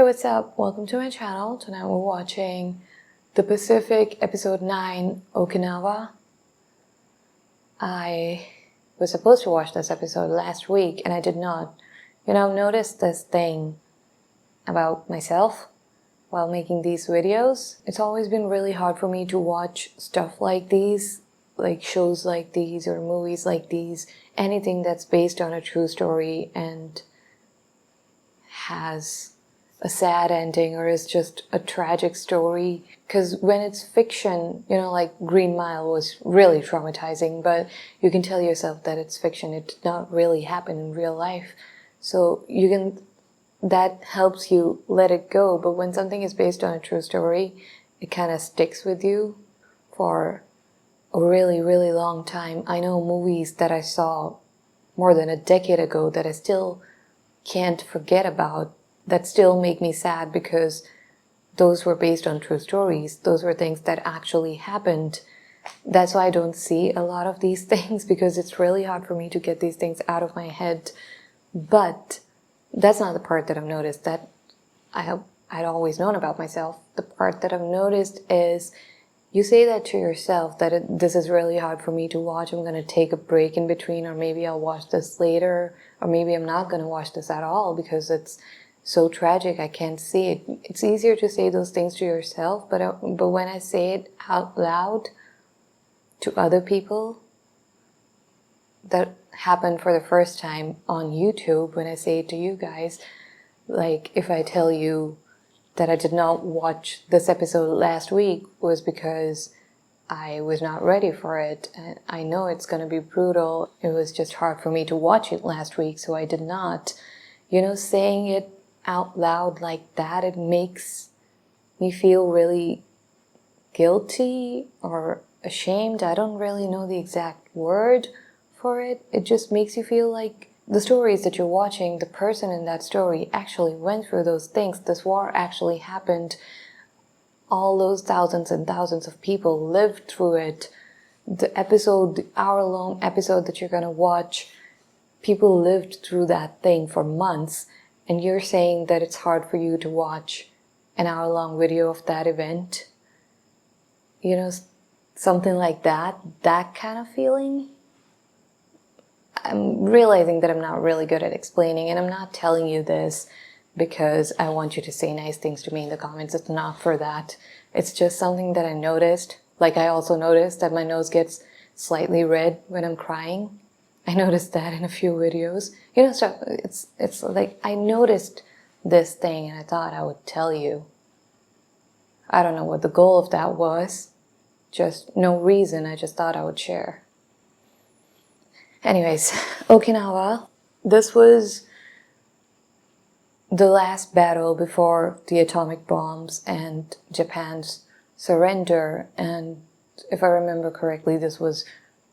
Hey, what's up? Welcome to my channel. Tonight we're watching The Pacific, episode 9, Okinawa. I was supposed to watch this episode last week and I did not. Noticed this thing about myself while making these videos. It's always been really hard for me to watch stuff like these, like shows like these or movies like these, anything that's based on a true story and has a sad ending or is just a tragic story. Because when it's fiction, like Green Mile was really traumatizing, but you can tell yourself that it's fiction. It did not really happen in real life. So that helps you let it go. But when something is based on a true story, it kind of sticks with you for a really, really long time. I know movies that I saw more than a decade ago that I still can't forget about, that still make me sad because those were based on true stories. Those were things that actually happened. That's why I don't see a lot of these things, because it's really hard for me to get these things out of my head. But that's not the part that I've noticed that I'd always known about myself. The part that I've noticed is you say that to yourself, that this is really hard for me to watch. I'm going to take a break in between, or maybe I'll watch this later, or maybe I'm not going to watch this at all because it's so tragic I can't see it. It's easier to say those things to yourself, but when I say it out loud to other people, that happened for the first time on YouTube, when I say it to you guys, like if I tell you that I did not watch this episode last week was because I was not ready for it, and I know it's going to be brutal. It was just hard for me to watch it last week, so I did not. Saying it out loud like that, it makes me feel really guilty or ashamed. I don't really know the exact word for it. It just makes you feel like the stories that you're watching, the person in that story actually went through those things. This war actually happened. All those thousands and thousands of people lived through it. The hour-long episode that you're gonna watch, people lived through that thing for months. And you're saying that it's hard for you to watch an hour-long video of that event? Something like that kind of feeling? I'm realizing that I'm not really good at explaining, and I'm not telling you this because I want you to say nice things to me in the comments. It's not for that. It's just something that I noticed. Like, I also noticed that my nose gets slightly red when I'm crying. I noticed that in a few videos. So it's like I noticed this thing and I thought I would tell you. I don't know what the goal of that was. Just no reason. I just thought I would share. Anyways, Okinawa. This was the last battle before the atomic bombs and Japan's surrender. And if I remember correctly, this was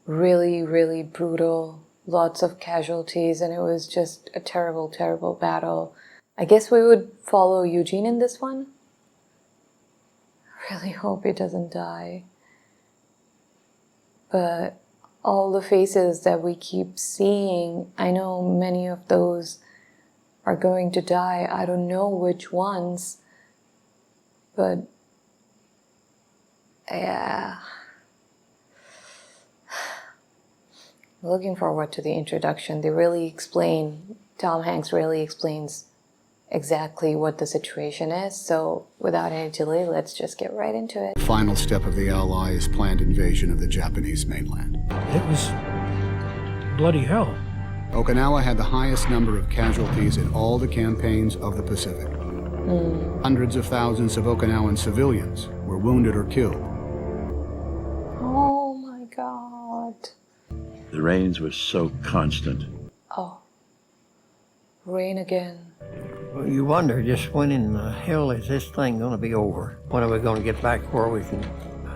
really, really brutal, lots of casualties, and it was just a terrible, terrible battle. I guess we would follow Eugene in this one. I really hope he doesn't die. But all the faces that we keep seeing, I know many of those are going to die. I don't know which ones, but yeah. Looking forward to the introduction. Tom Hanks really explains exactly what the situation is. So without any delay, let's just get right into it. The final step of the Allies' planned invasion of the Japanese mainland. It was bloody hell. Okinawa had the highest number of casualties in all the campaigns of the Pacific. Hundreds of thousands of Okinawan civilians were wounded or killed. Oh my God. The rains were so constant. Oh, rain again. Well, you wonder just when in the hell is this thing going to be over? When are we going to get back where we can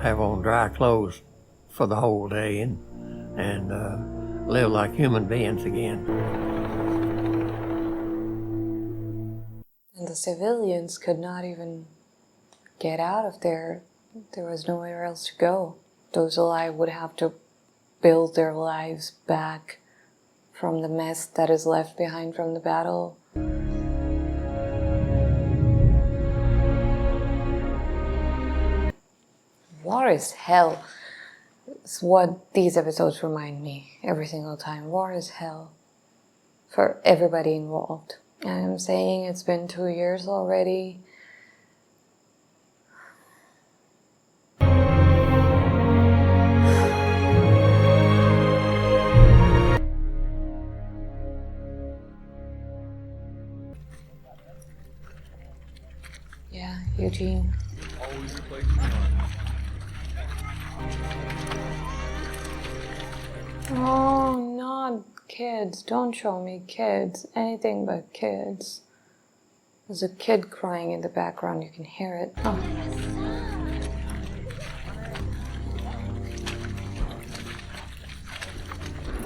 have on dry clothes for the whole day and live like human beings again? And the civilians could not even get out of there. There was nowhere else to go. Those alive would have to build their lives back from the mess that is left behind from the battle. war is hell. It's what these episodes remind me every single time. War is hell for everybody involved. I'm saying it's been 2 years already. Yeah, Eugene. Always a place to Oh, not kids. Don't show me kids. Anything but kids. There's a kid crying in the background. You can hear it. Oh.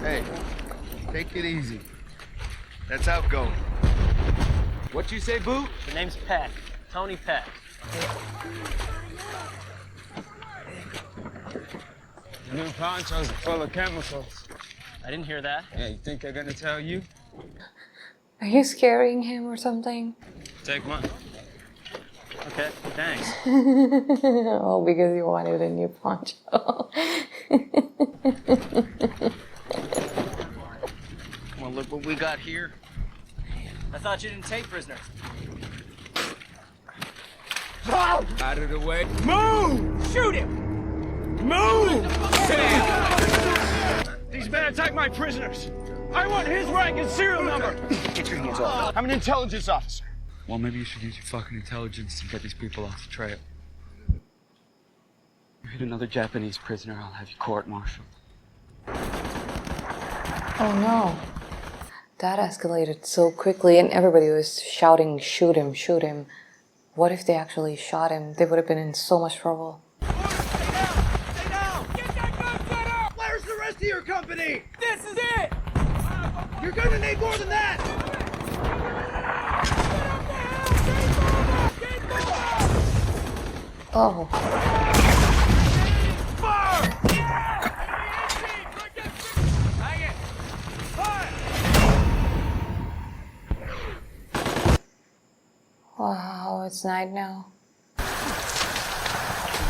Hey, take it easy. That's outgoing. What you say, Boo? The name's Peck. Tony Peck. The new ponchos are full of chemicals. I didn't hear that. Yeah, you think they're gonna tell you? Are you scaring him or something? Take one. Okay, thanks. Oh, because you wanted a new poncho. Well, look what we got here. I thought you didn't take prisoners. Out of the way. Move! Shoot him! Move! These men attack my prisoners. I want his rank and serial number. Get your hands off. I'm an intelligence officer. Well, maybe you should use your fucking intelligence to get these people off the trail. You hit another Japanese prisoner, I'll have you court-martialed. Oh no. That escalated so quickly and everybody was shouting, shoot him, shoot him. What if they actually shot him? They would have been in so much trouble. Stay down! Get that gun center! Where's the rest of your company? This is it! You're gonna need more than that! Oh. Fire! Wow, it's night now. You're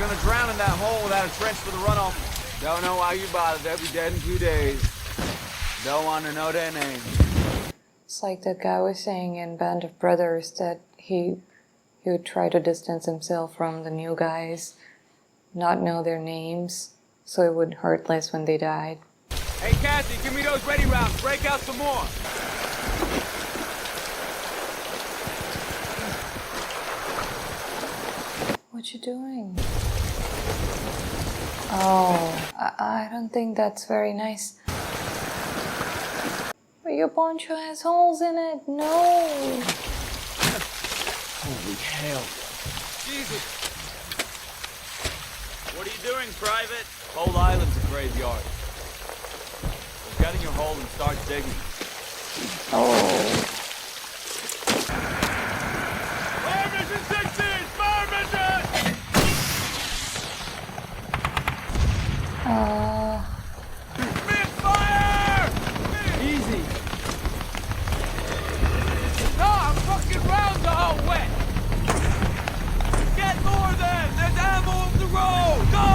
gonna drown in that hole without a trench for the runoff. Don't know why you bothered. They'll be dead in 2 days. Don't want to know their names. It's like that guy was saying in Band of Brothers that he would try to distance himself from the new guys, not know their names, so it would hurt less when they died. Hey, Kathy, give me those ready rounds. Break out some more. What you doing? Oh, I don't think that's very nice. But your poncho has holes in it. No. Holy hell. Jesus. What are you doing, Private? Whole island's a graveyard. So get in your hole and start digging. Oh. Fire mission 16! Fire mission! Misfire! Easy. No, I'm fucking rounds are all wet! Get more then! There's ammo up the road! Go!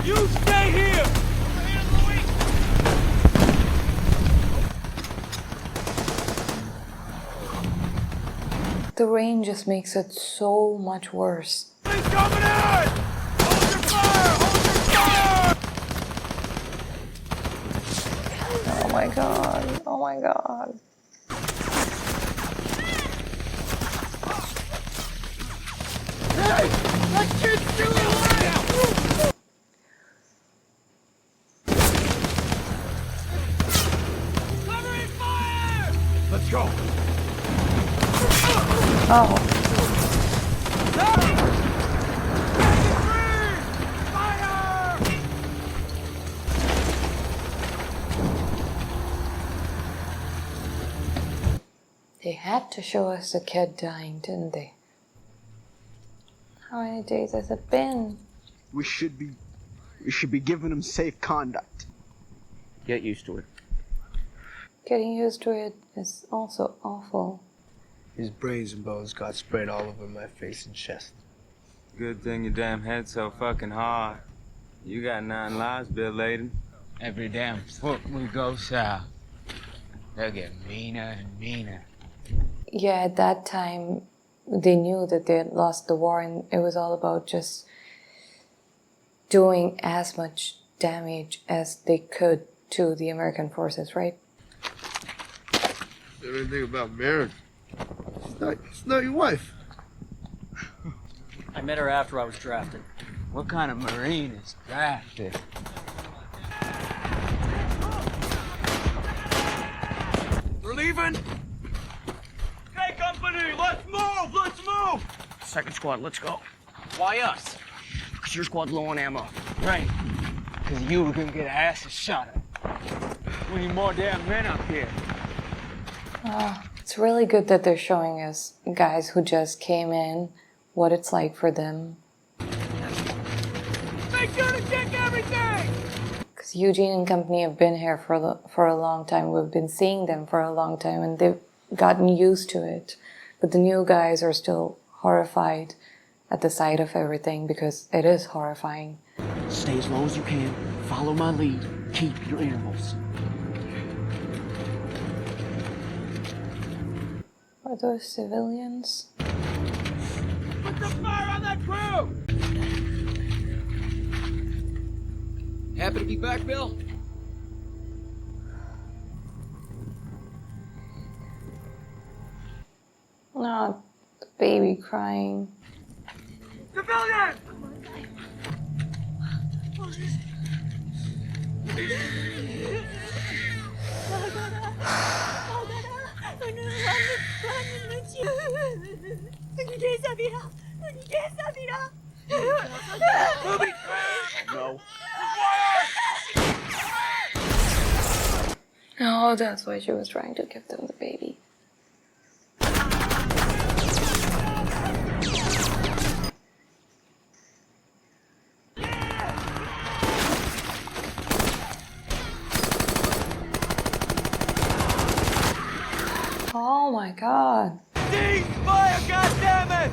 You stay here! Over here, Louis! The rain just makes it so much worse. He's coming in! Hold your fire! Hold your fire! Oh my god. Oh my god. Hey! That kid's still alive! Covering fire! Let's go! Oh. Fire! They had to show us the kid dying, didn't they? How many days has it been? We should be giving him safe conduct. Get used to it. Getting used to it is also awful. His brains and bones got sprayed all over my face and chest. Good thing your damn head's so fucking hard. You got 9 lives, Bill Layden. Every damn foot we go south, they'll get meaner and meaner. Yeah, at that time, they knew that they had lost the war, and it was all about just doing as much damage as they could to the American forces, right? Anything about marriage? It's not your wife. I met her after I was drafted. What kind of Marine is drafted? We're leaving. Hey, company, let's move! Let's move! Second squad, let's go. Why us? Because your squad's low on ammo. Right. Because you were gonna get asses shot at. We need more damn men up here. It's really good that they're showing us guys who just came in, what it's like for them. Make sure to check everything! Because Eugene and company have been here for a long time. We've been seeing them for a long time, and they've gotten used to it. But the new guys are still horrified at the sight of everything, because it is horrifying. Stay as low as you can. Follow my lead. Keep your intervals. Are those civilians? Put the fire on that crew! Happy to be back, Bill? No, the baby crying. Civilian! No. Oh, that's why she was trying to give them the baby. Oh my god. Cease-fire, goddammit!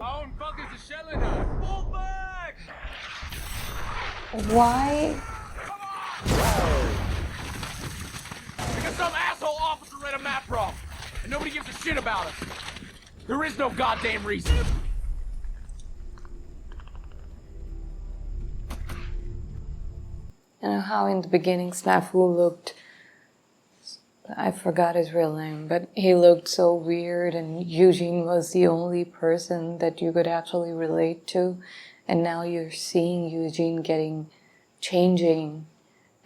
Own fuckers are shelling us. Pull back! Why? Because some asshole officer read a map wrong, and nobody gives a shit about us. There is no goddamn reason. You know how in the beginning Snafu looked, I forgot his real name, but he looked so weird, and Eugene was the only person that you could actually relate to, and now you're seeing Eugene changing,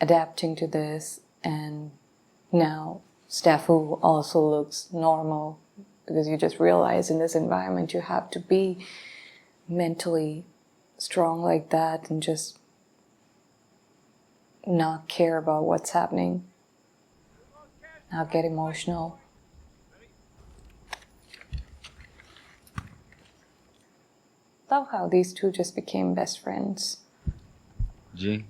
adapting to this, and now Snafu also looks normal, because you just realize in this environment you have to be mentally strong like that and just not care about what's happening, not get emotional. Love how these two just became best friends. G,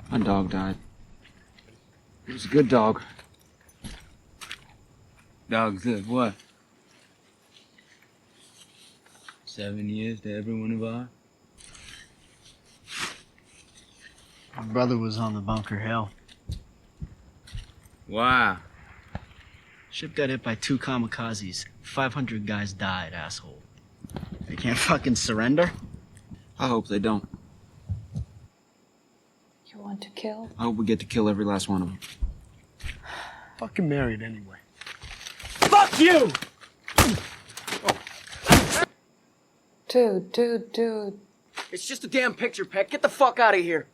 my dog died. He was a good dog. Dog good, what? 7 years to every one of ours? My brother was on the Bunker Hill. Wow. Ship got hit by 2 kamikazes. 500 guys died, asshole. They can't fucking surrender? I hope they don't. You want to kill? I hope we get to kill every last one of them. Fucking married anyway. Fuck you! Dude. It's just a damn picture, Peck. Get the fuck out of here.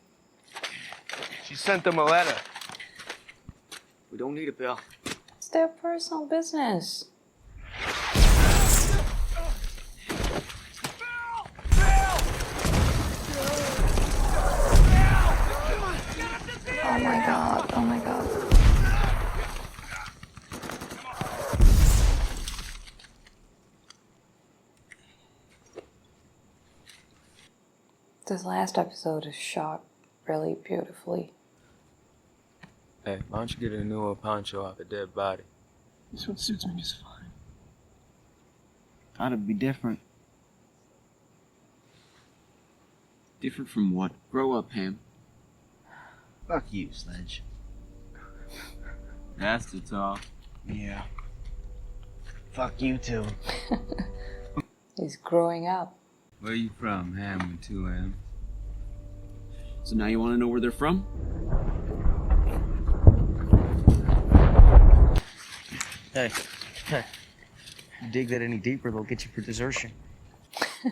She sent them a letter. We don't need it, Bill. It's their personal business. Oh my god. This last episode is shot really beautifully. Hey, why don't you get a newer poncho off a dead body? This one suits me just fine. Thought it'd be different. Different from what? Grow up, Ham. Fuck you, Sledge. That's the talk. Yeah. Fuck you too. He's growing up. Where you from, Ham with 2 M? So now you want to know where they're from? Hey, hey. You dig that any deeper, they'll get you for desertion.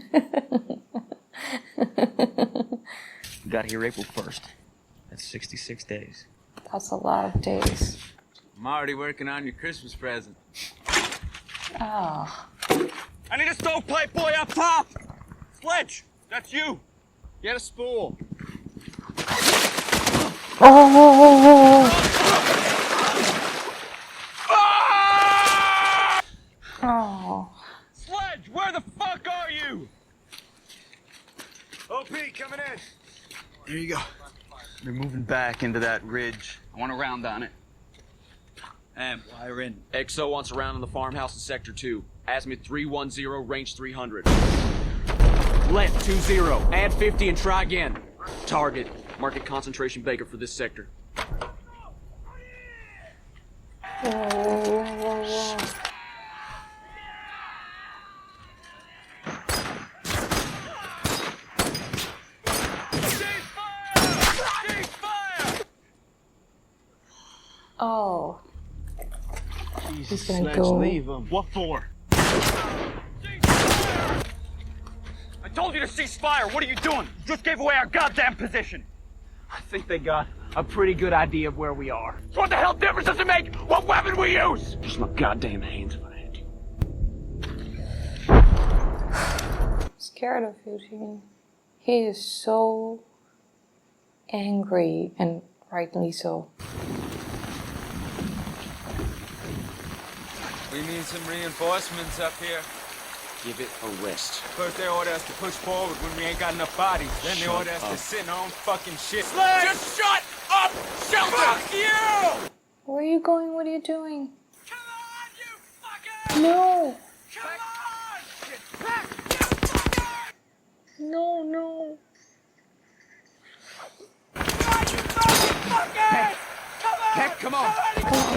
You got here April 1st. That's 66 days. That's a lot of days. I'm already working on your Christmas present. Oh. I need a stovepipe boy up top! Sledge, that's you! Get a spool. Oh! Oh. Sledge, where the fuck are you? OP, coming in. There you go. They're moving back into that ridge. I want to round on it. Wire in. XO wants a round in the farmhouse in Sector 2. Azimuth 310, range 300. Left 20, add 50 and try again. Target, market concentration Baker for this sector. Whoa. Oh. He's gonna Sledge, go. leave him. What for? I told you to cease fire. What are you doing? You just gave away our goddamn position. I think they got a pretty good idea of where we are. So what the hell difference does it make what weapon we use? Just my goddamn hands if I had to. Scared of Eugene. He is so angry, and rightly so. We need some reinforcements up here. Give it a rest. First they order us to push forward when we ain't got enough bodies. Then they Shut order us up. to sit in our own fucking shit. Just shut up, Shelton! Fuck you! Where are you going? What are you doing? Come on, you fucker! No! Come on! Back, you fucker! No, no. Come on, you fucking fucker! Come on! Heck, come on!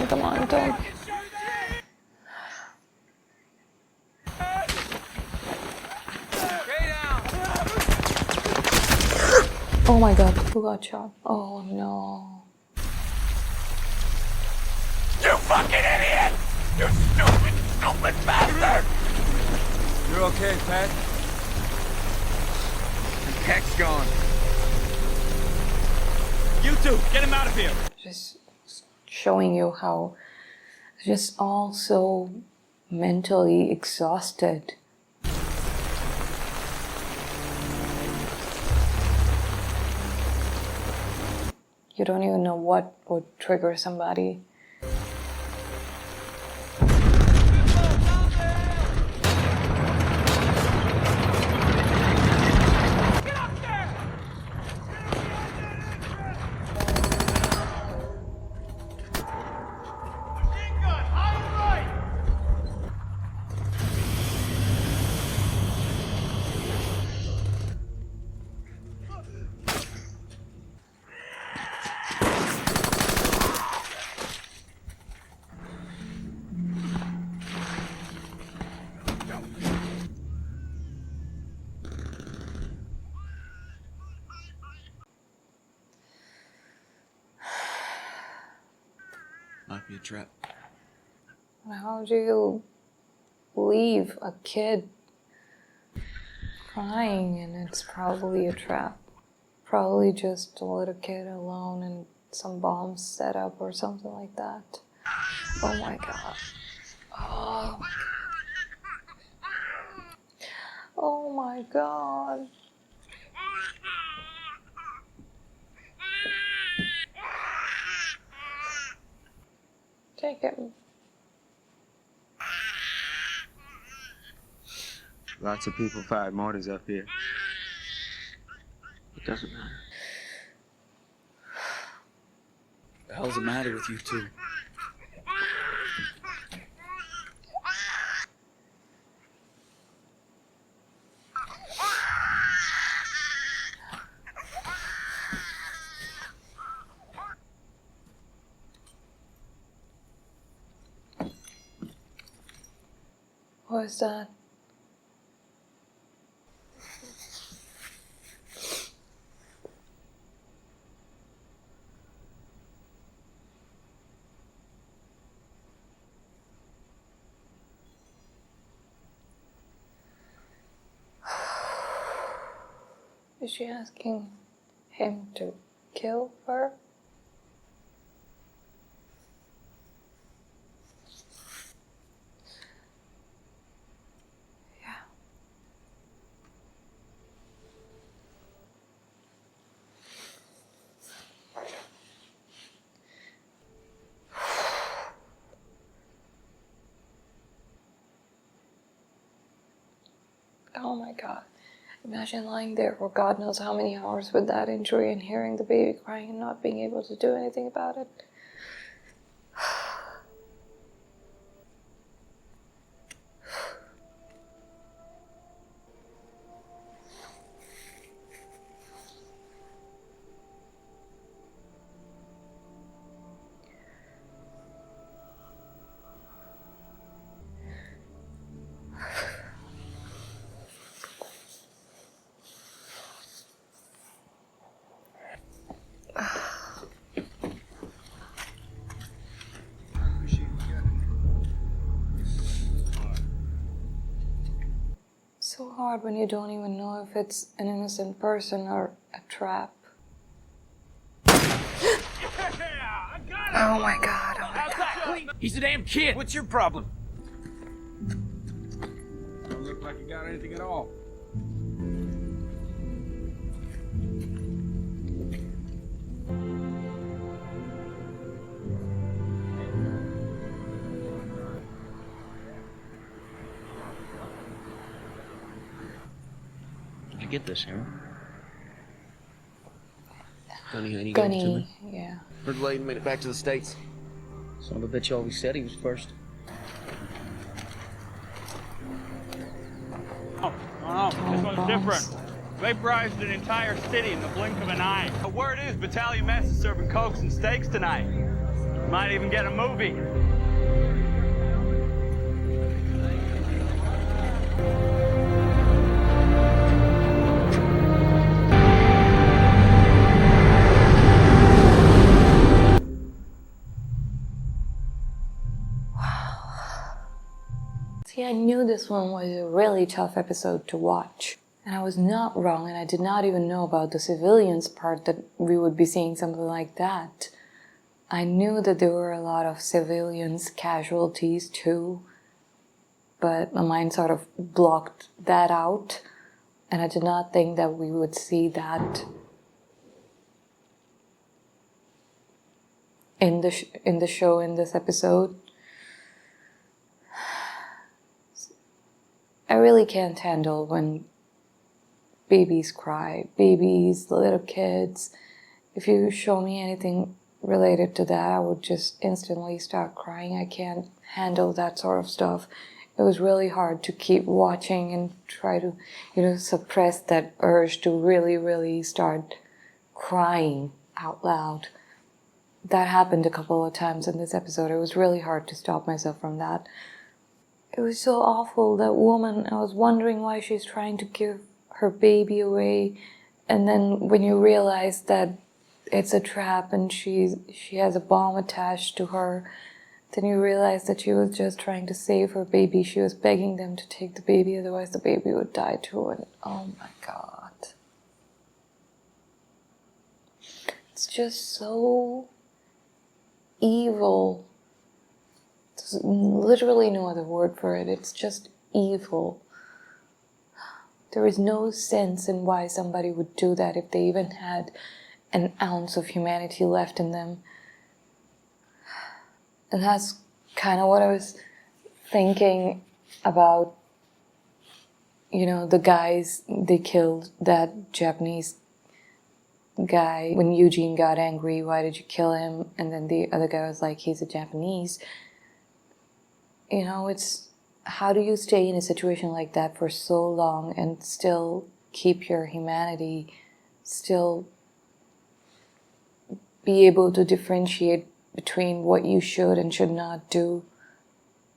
Come on, don't. Stay down. Oh my god, who got shot? Oh no. You fucking idiot! You stupid, stupid bastard! You're okay, Pat? Heck's gone. You two, get him out of here! Just showing you how just all so mentally exhausted. You don't even know what would trigger somebody. Might be a trap. How do you leave a kid crying and it's probably a trap? Probably just a little kid alone and some bombs set up or something like that. Oh my god. Oh my god. Oh my god. Take him. Lots of people fired mortars up here. It doesn't matter. What the hell's the matter with you two? What is that? Is she asking him to kill her? Yeah. Oh my God. Imagine lying there for God knows how many hours with that injury and hearing the baby crying and not being able to do anything about it. So hard when you don't even know if it's an innocent person or a trap. Oh my God, oh my God. He's a damn kid. What's your problem? Don't look like you got anything at all. Did you get this, Aaron? Gunny, honey, give it to Gunny, me. yeah. Heard Layden made it back to the States. Son of a bitch always said he was first. No, this one's different. Vaporized an entire city in the blink of an eye. The word is Battalion Mess is serving cokes and steaks tonight. Might even get a movie. See, I knew this one was a really tough episode to watch. And I was not wrong, and I did not even know about the civilians part that we would be seeing something like that. I knew that there were a lot of civilians casualties too, but my mind sort of blocked that out, and I did not think that we would see that in the show, in this episode. I really can't handle when babies cry, babies, little kids. If you show me anything related to that, I would just instantly start crying. I can't handle that sort of stuff. It was really hard to keep watching and try to, suppress that urge to really, really start crying out loud. That happened a couple of times in this episode. It was really hard to stop myself from that. It was so awful, that woman. I was wondering why she's trying to give her baby away, and then when you realize that it's a trap and she has a bomb attached to her, then you realize that she was just trying to save her baby. She was begging them to take the baby, otherwise the baby would die too. And oh my God, it's just so evil. There's literally no other word for it. It's just evil. There is no sense in why somebody would do that if they even had an ounce of humanity left in them. And that's kind of what I was thinking about, the guys they killed, that Japanese guy, when Eugene got angry, why did you kill him? And then the other guy was like, he's a Japanese. You know, it's, how do you stay in a situation like that for so long and still keep your humanity, still be able to differentiate between what you should and should not do?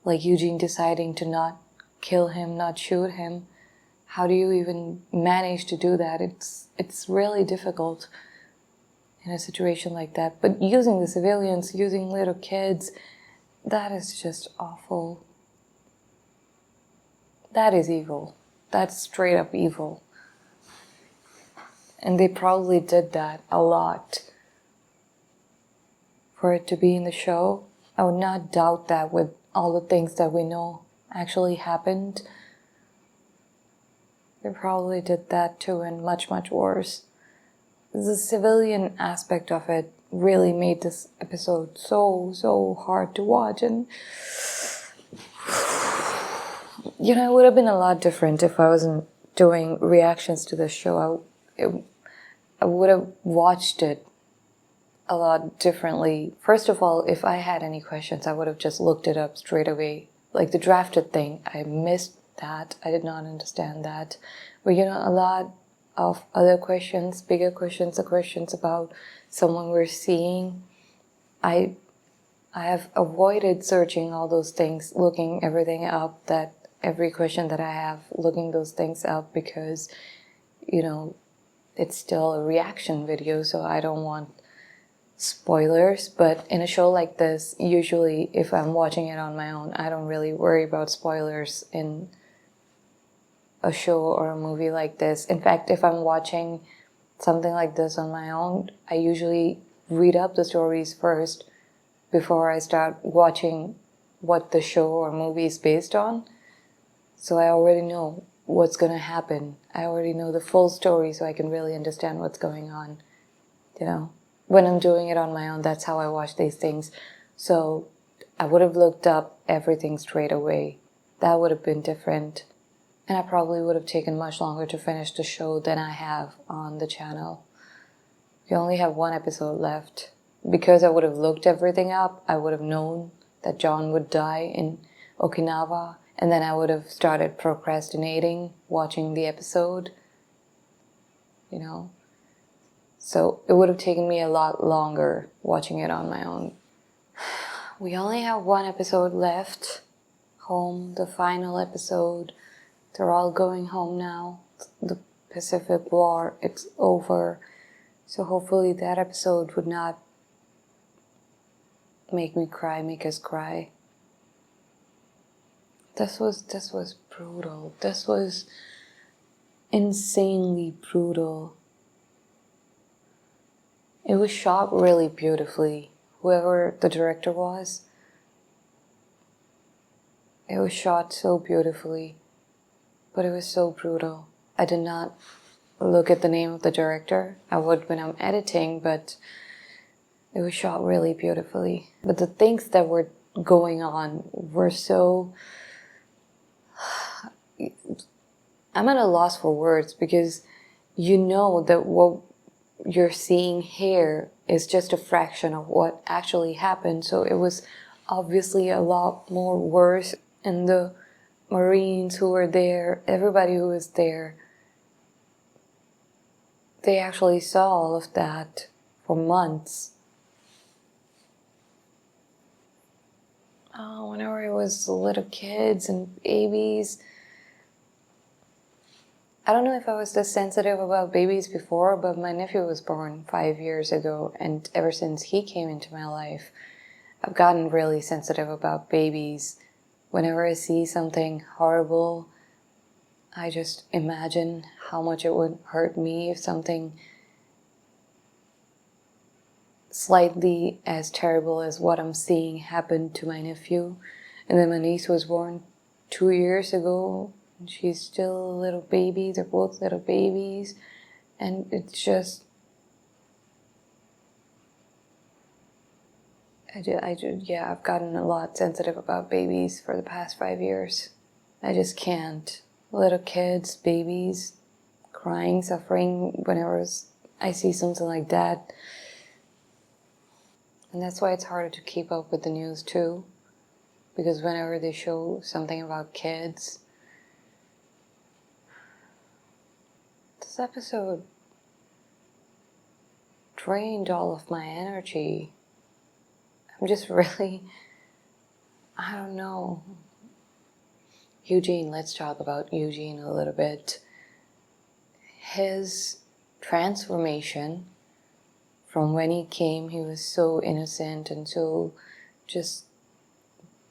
Like Eugene deciding to not kill him, not shoot him. How do you even manage to do that? It's really difficult in a situation like that. But using the civilians, using little kids, that is just awful. That is evil. That's straight up evil. And they probably did that a lot. For it to be in the show, I would not doubt that with all the things that we know actually happened. They probably did that too, and much, much worse. The civilian aspect of it really made this episode so hard to watch. And you know, it would have been a lot different if I wasn't doing reactions to this show. I would have watched it a lot differently. First of all, if I had any questions, I would have just looked it up straight away. Like the drafted thing, I missed that. I did not understand that. But you know, a lot of other questions, bigger questions, the questions about someone we're seeing, I have avoided searching all those things, looking everything up, that every question that I have, looking those things up, because, you know, it's still a reaction video, so I don't want spoilers. But in a show like this, usually if I'm watching it on my own, I don't really worry about spoilers in a show or a movie like this. In fact, if I'm watching something like this on my own, I usually read up the stories first before I start watching what the show or movie is based on. So I already know what's going to happen. I already know the full story, so I can really understand what's going on. You know, when I'm doing it on my own, that's how I watch these things. So I would have looked up everything straight away. That would have been different. And I probably would have taken much longer to finish the show than I have on the channel. We only have one episode left. Because I would have looked everything up, I would have known that John would die in Okinawa, and then I would have started procrastinating watching the episode. You know? So it would have taken me a lot longer watching it on my own. We only have one episode left. Home, the final episode. They're all going home now. The Pacific War, it's over. So hopefully that episode would not make us cry. This was brutal. This was insanely brutal. It was shot really beautifully. Whoever the director was, it was shot so beautifully. But it was so brutal. I did not look at the name of the director. I would when I'm editing, but it was shot really beautifully. But the things that were going on were so... I'm at a loss for words, because you know that what you're seeing here is just a fraction of what actually happened. So it was obviously a lot more worse. And the Marines who were there, everybody who was there, they actually saw all of that for months. Oh, whenever it was little kids and babies. I don't know if I was this sensitive about babies before, but my nephew was born 5 years ago, and ever since he came into my life, I've gotten really sensitive about babies. Whenever I see something horrible, I just imagine how much it would hurt me if something slightly as terrible as what I'm seeing happened to my nephew. And then my niece was born 2 years ago, and she's still a little baby. They're both little babies. And it's just... I've gotten a lot sensitive about babies for the past 5 years. I just can't. Little kids, babies, crying, suffering, whenever I see something like that. And that's why it's harder to keep up with the news too. Because whenever they show something about kids, this episode drained all of my energy. I'm just really, I don't know. Eugene, let's talk about Eugene a little bit. His transformation from when he came, he was so innocent and so just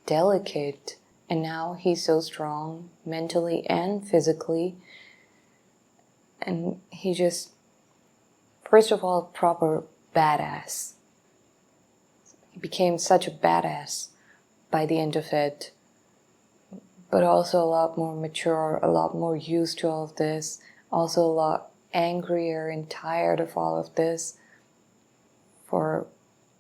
delicate. And now he's so strong, mentally and physically. And he just, first of all, proper badass. He became such a badass by the end of it. But also a lot more mature, a lot more used to all of this. Also a lot angrier and tired of all of this. For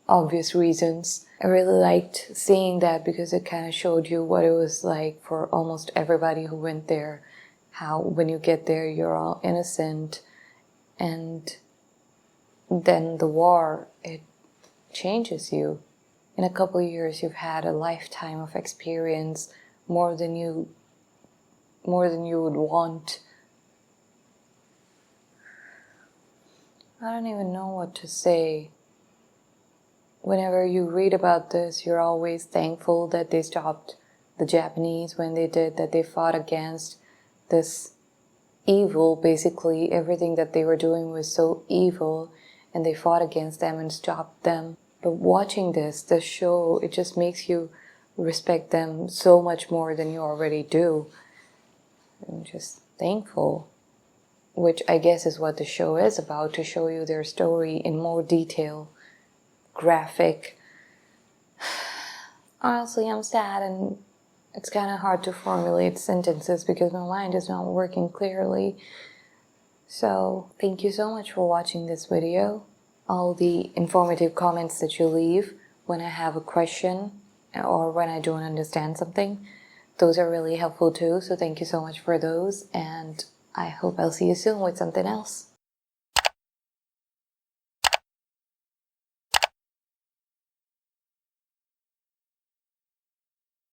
obvious reasons. I really liked seeing that because it kind of showed you what it was like for almost everybody who went there. How when you get there you're all innocent, and then the war, it changes you. In a couple of years you've had a lifetime of experience, more than you would want. I don't even know what to say. Whenever you read about this, you're always thankful that they stopped the Japanese when they did, that they fought against this evil. Basically, everything that they were doing was so evil, and they fought against them and stopped them. But watching this show, it just makes you respect them so much more than you already do. I'm just thankful. Which I guess is what the show is about, to show you their story in more detail. Graphic. Honestly, I'm sad, and it's kind of hard to formulate sentences because my mind is not working clearly. So, thank you so much for watching this video. All the informative comments that you leave when I have a question or when I don't understand something, those are really helpful too. So thank you so much for those, and I hope I'll see you soon with something else.